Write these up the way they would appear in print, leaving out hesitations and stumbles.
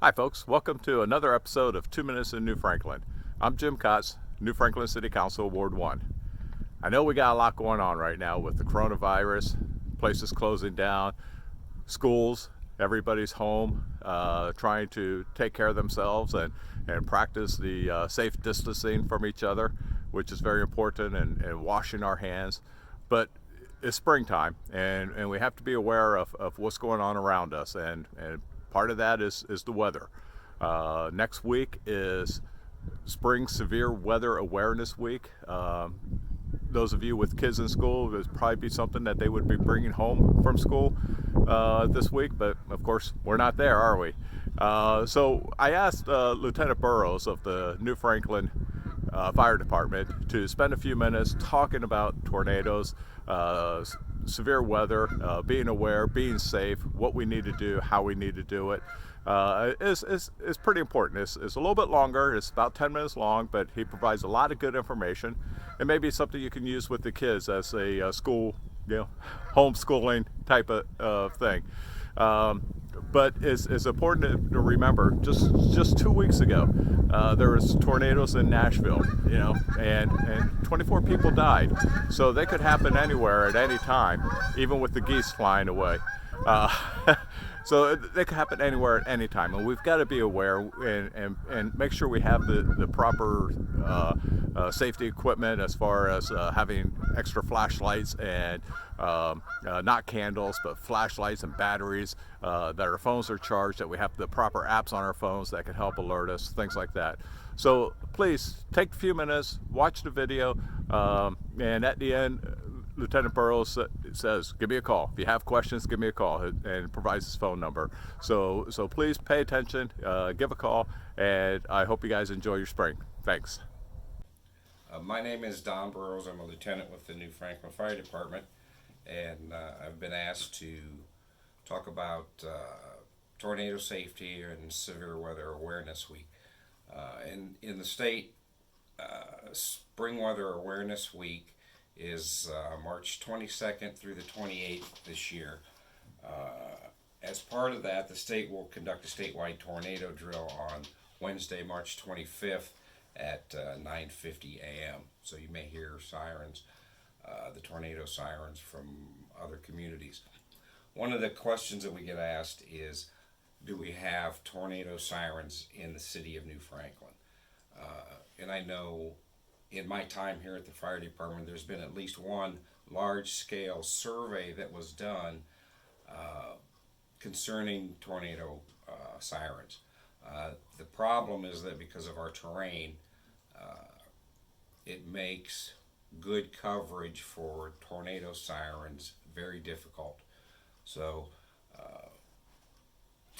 Hi, folks. Welcome to another episode of 2 Minutes in New Franklin. I'm Jim Kotz, New Franklin City Council, Ward 1. I know we got a lot going on right now with the coronavirus, places closing down, schools, everybody's home, trying to take care of themselves and practice the safe distancing from each other, which is very important, and washing our hands. But it's springtime, and we have to be aware of what's going on around us, and part of that is the weather. Next week is Spring Severe Weather Awareness Week. Those of you with kids in school, there's probably be something that they would be bringing home from school this week, but of course we're not there, are we? So I asked Lieutenant Burrows of the New Franklin Fire Department to spend a few minutes talking about tornadoes, severe weather, being aware, being safe, what we need to do, how we need to do it. Is pretty important. It's a little bit longer. It's about 10 minutes long, but he provides a lot of good information, and maybe something you can use with the kids as a school, homeschooling type of thing. But it's important to remember. Just 2 weeks ago, there was tornadoes in Nashville, and 24 people died. So they could happen anywhere at any time, even with the geese flying away. Uh, so they could happen anywhere at any time, and we've got to be aware and make sure we have the proper safety equipment as far as having extra flashlights and not candles, but flashlights and batteries, that our phones are charged, that we have the proper apps on our phones that can help alert us, things like that. So please take a few minutes, watch the video, and at the end, Lieutenant Burrows says, give me a call. If you have questions, give me a call, and provides his phone number. So please pay attention, give a call, and I hope you guys enjoy your spring. Thanks. My name is Don Burrows. I'm a lieutenant with the New Franklin Fire Department, and I've been asked to talk about tornado safety and severe weather awareness week. In the state, Spring Weather Awareness Week is March 22nd through the 28th this year. As part of that, the state will conduct a statewide tornado drill on Wednesday, March 25th at 9:50 a.m. So you may hear sirens, the tornado sirens from other communities. One of the questions that we get asked is, do we have tornado sirens in the city of New Franklin? And I know in my time here at the fire department, there's been at least one large scale survey that was done concerning tornado sirens. The problem is that because of our terrain, it makes good coverage for tornado sirens very difficult. So,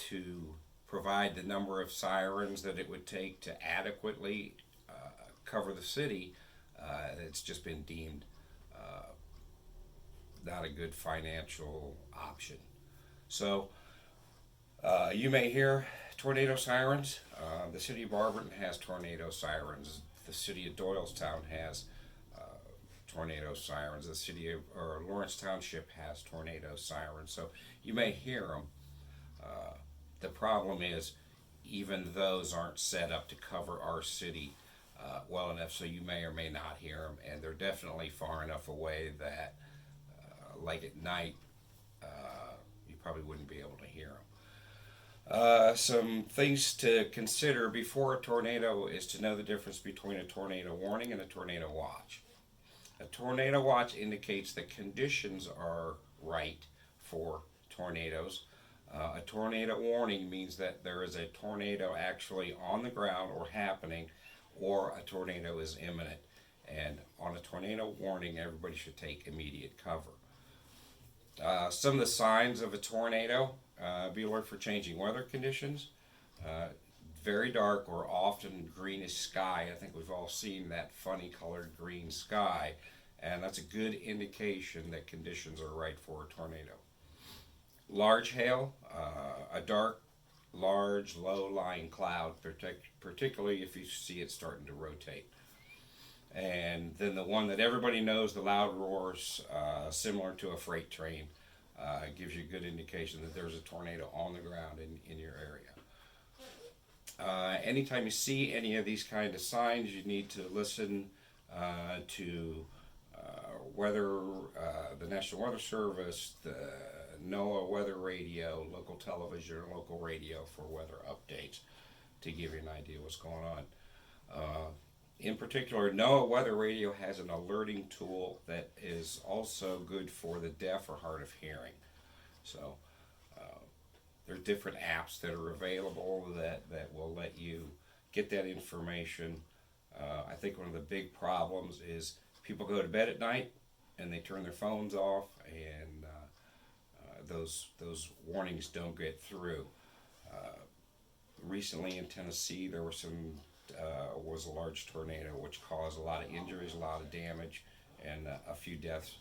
to provide the number of sirens that it would take to adequately cover the city, it's just been deemed not a good financial option. So, you may hear tornado sirens. The city of Barberton has tornado sirens. The city of Doylestown has tornado sirens. The city of or Lawrence Township has tornado sirens. So you may hear them. The problem is, even those aren't set up to cover our city well enough, so you may or may not hear them, and they're definitely far enough away that, like at night, you probably wouldn't be able to hear them. Some things to consider before a tornado is to know the difference between a tornado warning and a tornado watch. A tornado watch indicates that conditions are right for tornadoes. A tornado warning means that there is a tornado actually on the ground or happening, or a tornado is imminent. And on a tornado warning, everybody should take immediate cover. Some of the signs of a tornado: be alert for changing weather conditions. Uh, Very dark or often greenish sky. I think we've all seen that funny colored green sky, and that's a good indication that conditions are right for a tornado. Large hail, a dark, large, low-lying cloud, particularly if you see it starting to rotate. And then the one that everybody knows, the loud roars, similar to a freight train, gives you a good indication that there's a tornado on the ground in your area. Anytime you see any of these kind of signs, you need to listen to weather, the National Weather Service, the NOAA weather radio, local television, or local radio for weather updates to give you an idea what's going on. In particular, NOAA weather radio has an alerting tool that is also good for the deaf or hard of hearing. So there are different apps that are available that will let you get that information. I think one of the big problems is people go to bed at night and they turn their phones off, and those warnings don't get through. Recently in Tennessee, there was a large tornado which caused a lot of injuries, a lot of damage, and a few deaths.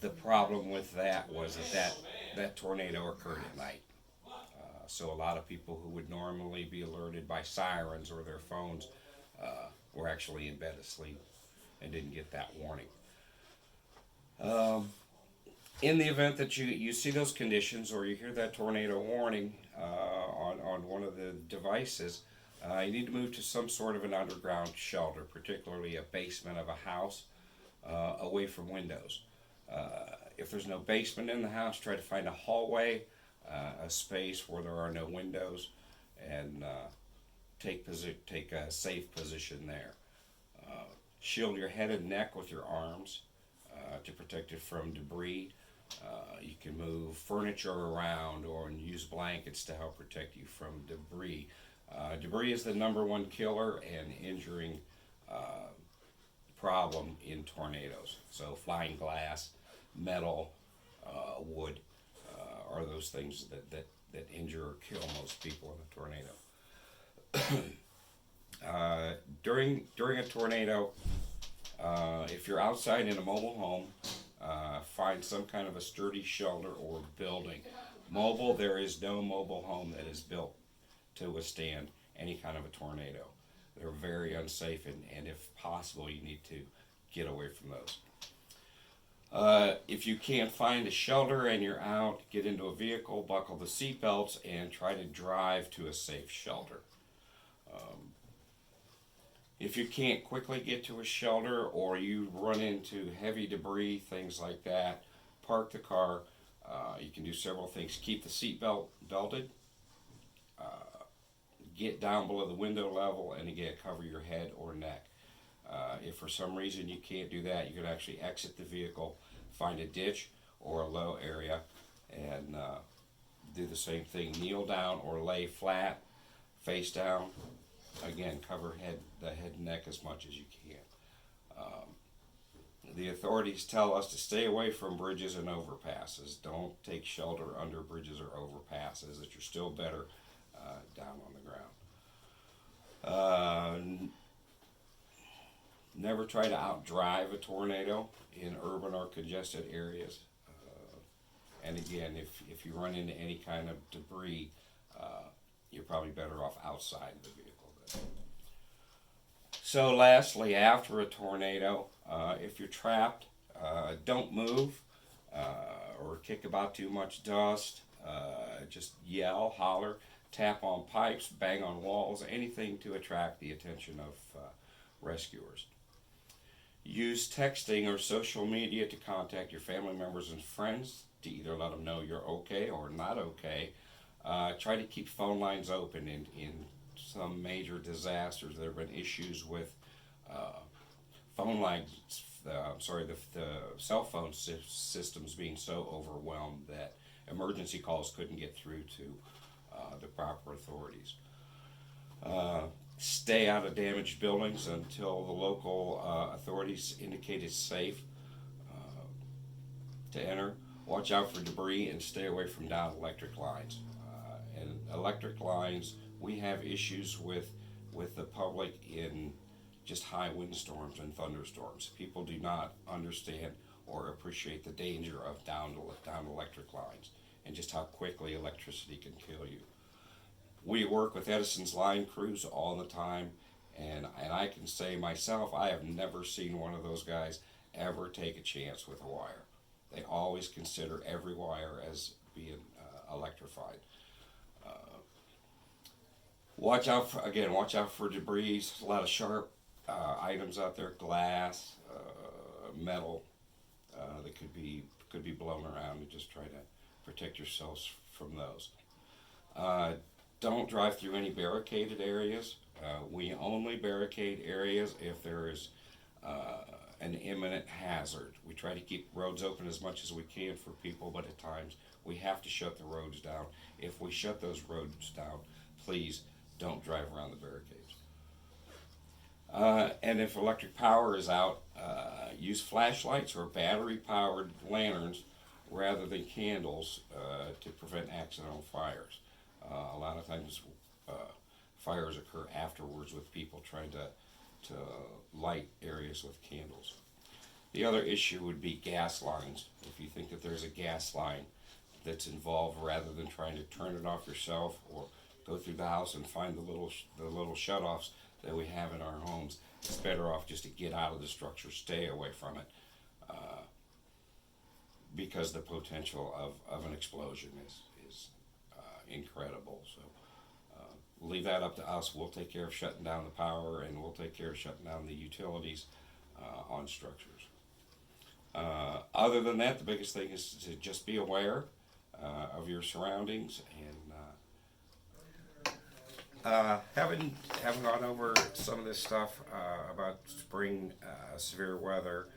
The problem with that was that tornado occurred at night. So a lot of people who would normally be alerted by sirens or their phones were actually in bed asleep and didn't get that warning. In the event that you see those conditions or you hear that tornado warning on one of the devices, you need to move to some sort of an underground shelter, particularly a basement of a house, away from windows. If there's no basement in the house, try to find a hallway, a space where there are no windows, and take a safe position there. Shield your head and neck with your arms to protect it from debris. You can move furniture around or use blankets to help protect you from debris. Debris is the #1 killer and injuring problem in tornadoes. So flying glass, metal, wood are those things that injure or kill most people in a tornado. During a tornado, if you're outside in a mobile home, find some kind of a sturdy shelter or building. There is no mobile home that is built to withstand any kind of a tornado. They're very unsafe, and if possible, you need to get away from those. If you can't find a shelter and you're out, get into a vehicle, buckle the seatbelts, and try to drive to a safe shelter. If you can't quickly get to a shelter or you run into heavy debris, things like that, park the car. You can do several things. Keep the seatbelt belted. Get down below the window level, and again, cover your head or neck. If for some reason you can't do that, you can actually exit the vehicle, find a ditch or a low area, and do the same thing. Kneel down or lay flat, face down. Again, cover the head and neck as much as you can. The authorities tell us to stay away from bridges and overpasses. Don't take shelter under bridges or overpasses, that you're still better down on the ground. Never try to outdrive a tornado in urban or congested areas. And again, if you run into any kind of debris, you're probably better off outside the vehicle. So lastly, after a tornado, if you're trapped, don't move or kick about too much dust. Just yell, holler, tap on pipes, bang on walls, anything to attract the attention of rescuers. Use texting or social media to contact your family members and friends to either let them know you're okay or not okay. Try to keep phone lines open in some major disasters. There have been issues with phone lines, the cell phone systems being so overwhelmed that emergency calls couldn't get through to the proper authorities. Stay out of damaged buildings until the local authorities indicate it's safe to enter. Watch out for debris and stay away from downed electric lines. And electric lines, we have issues with the public in just high windstorms and thunderstorms. People do not understand or appreciate the danger of downed electric lines and just how quickly electricity can kill you. We work with Edison's line crews all the time, and I can say myself, I have never seen one of those guys ever take a chance with a wire. They always consider every wire as being electrified. Watch out for debris. A lot of sharp items out there, glass, metal that could be blown around, and just try to protect yourselves from those. Don't drive through any barricaded areas. We only barricade areas if there is an imminent hazard. We try to keep roads open as much as we can for people, but at times we have to shut the roads down. If we shut those roads down, please don't drive around the barricades. And if electric power is out, use flashlights or battery-powered lanterns rather than candles to prevent accidental fires. A lot of times fires occur afterwards with people trying to light areas with candles. The other issue would be gas lines. If you think that there's a gas line that's involved, rather than trying to turn it off yourself or go through the house and find the little shut-offs that we have in our homes, it's better off just to get out of the structure, stay away from it, because the potential of an explosion is incredible. So leave that up to us. We'll take care of shutting down the power, and we'll take care of shutting down the utilities on structures. Other than that, the biggest thing is to just be aware of your surroundings, and having gone over some of this stuff about spring severe weather.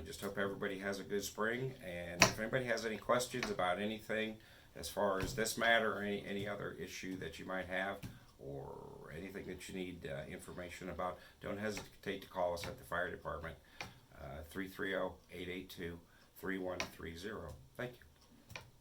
Just hope everybody has a good spring, and if anybody has any questions about anything as far as this matter or any other issue that you might have, or anything that you need information about, don't hesitate to call us at the fire department, 330-882-3130. Thank you.